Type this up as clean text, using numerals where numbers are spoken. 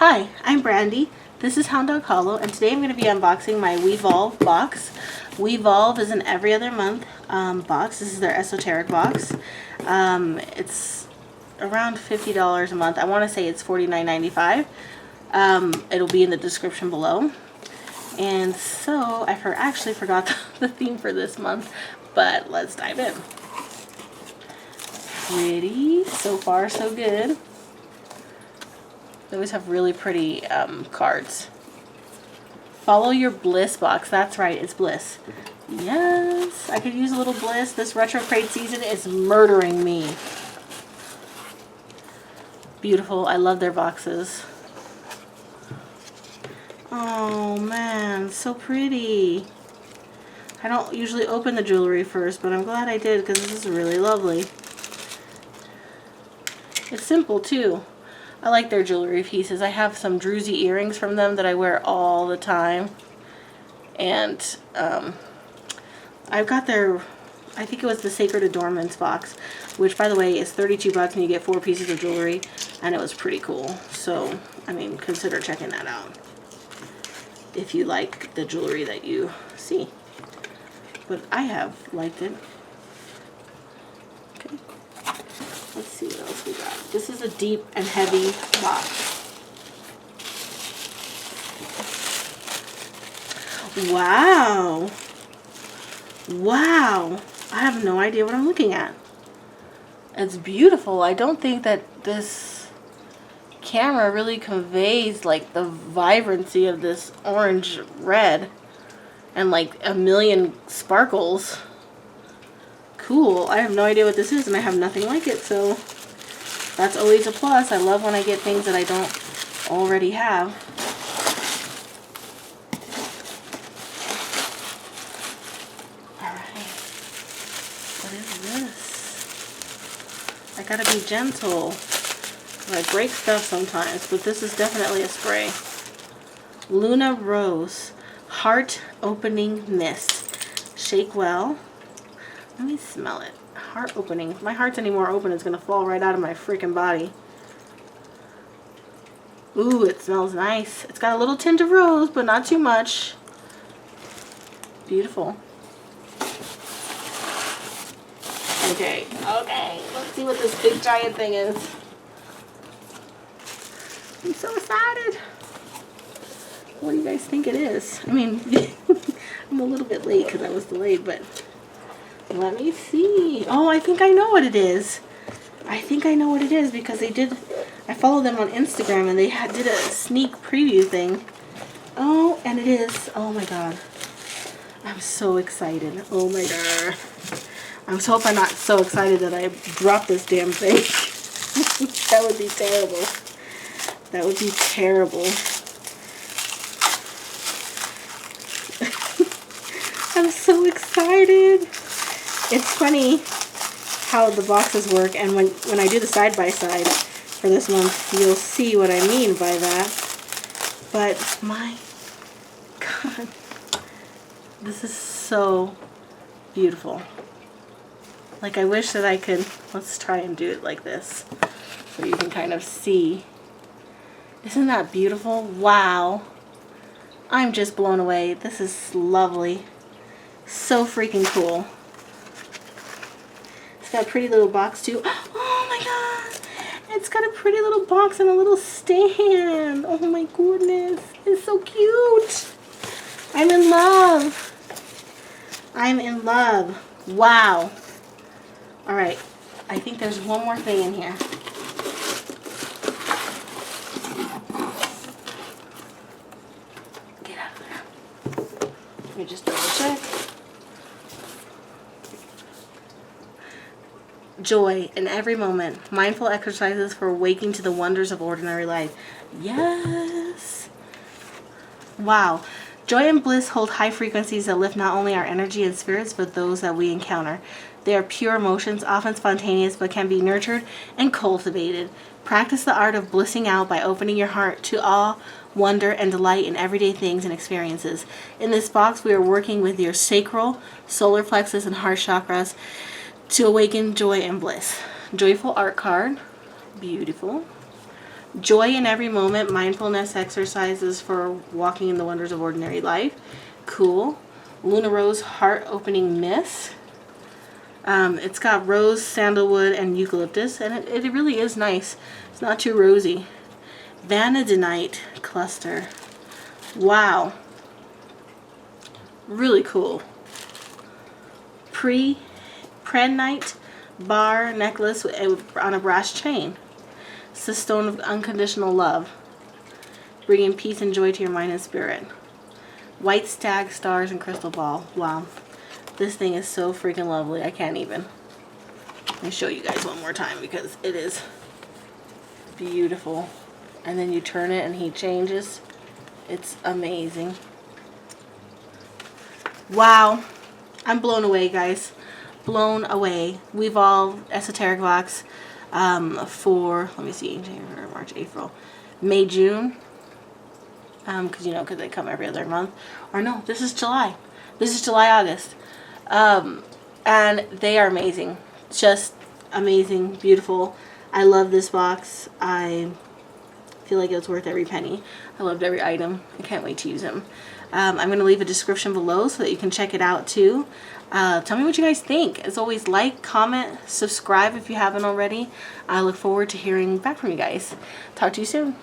Hi, I'm Brandy. This is Hound Dog Hollow, and today I'm going to be unboxing my Wevolve box. Wevolve is an every other month box. This is their esoteric box. It's around $50 a month. I want to say it's $49.95. It'll be in the description below. And so I actually forgot the theme for this month, but let's dive in. Pretty. So far, so good. They always have really pretty cards. Follow your bliss box. That's right, it's bliss. Yes, I could use a little bliss. This retrograde season is murdering me. Beautiful. I love their boxes. Oh man, so pretty. I don't usually open the jewelry first, but I'm glad I did because this is really lovely. It's simple too. I like their jewelry pieces. I have some druzy earrings from them that I wear all the time. And I've got their, I think it was the Sacred Adornments box, which by the way is 32 bucks and you get 4 pieces of jewelry. And it was pretty cool. So, I mean, consider checking that out if you like the jewelry that you see. But I have liked it. Okay. Let's see what else we got. This is a deep and heavy box. Wow. Wow. I have no idea what I'm looking at. It's beautiful. I don't think that this camera really conveys like the vibrancy of this orange red and like a million sparkles. Cool. I have no idea what this is and I have nothing like it, so that's always a plus. I love when I get things that I don't already have. Alright. What is this? I gotta be gentle. I break stuff sometimes, but this is definitely a spray. Luna Rose Heart Opening Mist. Shake well. Let me smell it. Heart opening. If my heart's any more open, it's going to fall right out of my freaking body. Ooh, it smells nice. It's got a little tint of rose, but not too much. Beautiful. Okay, let's see what this big giant thing is. I'm so excited. What do you guys think it is? I mean, I'm a little bit late because I was delayed, but let me see. Oh, I think I know what it is. I think I know what it is because they did, I follow them on Instagram and they did a sneak preview thing. Oh, and it is, oh my god. I'm so excited. Oh my god. I was hoping I'm not so excited that I dropped this damn thing. That would be terrible. That would be terrible. I'm so excited. It's funny how the boxes work, and when I do the side-by-side for this month, you'll see what I mean by that. But my god, this is so beautiful. Like, I wish that I could, let's try and do it like this so you can kind of see. Isn't that beautiful? Wow. I'm just blown away. This is lovely. So freaking cool. It's got a pretty little box too. Oh my god. It's got a pretty little box and a little stand. Oh my goodness. It's so cute. I'm in love. I'm in love. Wow. Alright. I think there's one more thing in here. Get out of there. Let me just double check. Joy in every moment. Mindful exercises for waking to the wonders of ordinary life. Yes. Wow. Joy and bliss hold high frequencies that lift not only our energy and spirits, but those that we encounter. They are pure emotions, often spontaneous, but can be nurtured and cultivated. Practice the art of blissing out by opening your heart to awe, wonder, and delight in everyday things and experiences. In this box, we are working with your sacral, solar plexus, and heart chakras to awaken joy and bliss. Joyful art card. Beautiful. Joy in every moment, mindfulness exercises for walking in the wonders of ordinary life. Cool. Luna Rose heart opening mist. It's got rose, sandalwood, and eucalyptus, and it really is nice. It's not too rosy. Vanadinite cluster. Wow. Really cool. Prehnite bar necklace on a brass chain. It's the stone of unconditional love, bringing peace and joy to your mind and spirit. White stag, stars, and crystal ball. Wow. This thing is so freaking lovely. I can't even. Let me show you guys one more time because it is beautiful. And then you turn it and he changes. It's amazing. Wow. I'm blown away, guys. Blown away. Wevolve Esoteric Box for, let me see, January, March, April, May, June. Because they come every other month. Or no, this is July. This is July, August. And they are amazing. Just amazing, beautiful. I love this box. I feel like it's worth every penny. I loved every item. I can't wait to use them. I'm going to leave a description below so that you can check it out too. Tell me what you guys think. As always, like, comment, subscribe if you haven't already. I look forward to hearing back from you guys. Talk to you soon.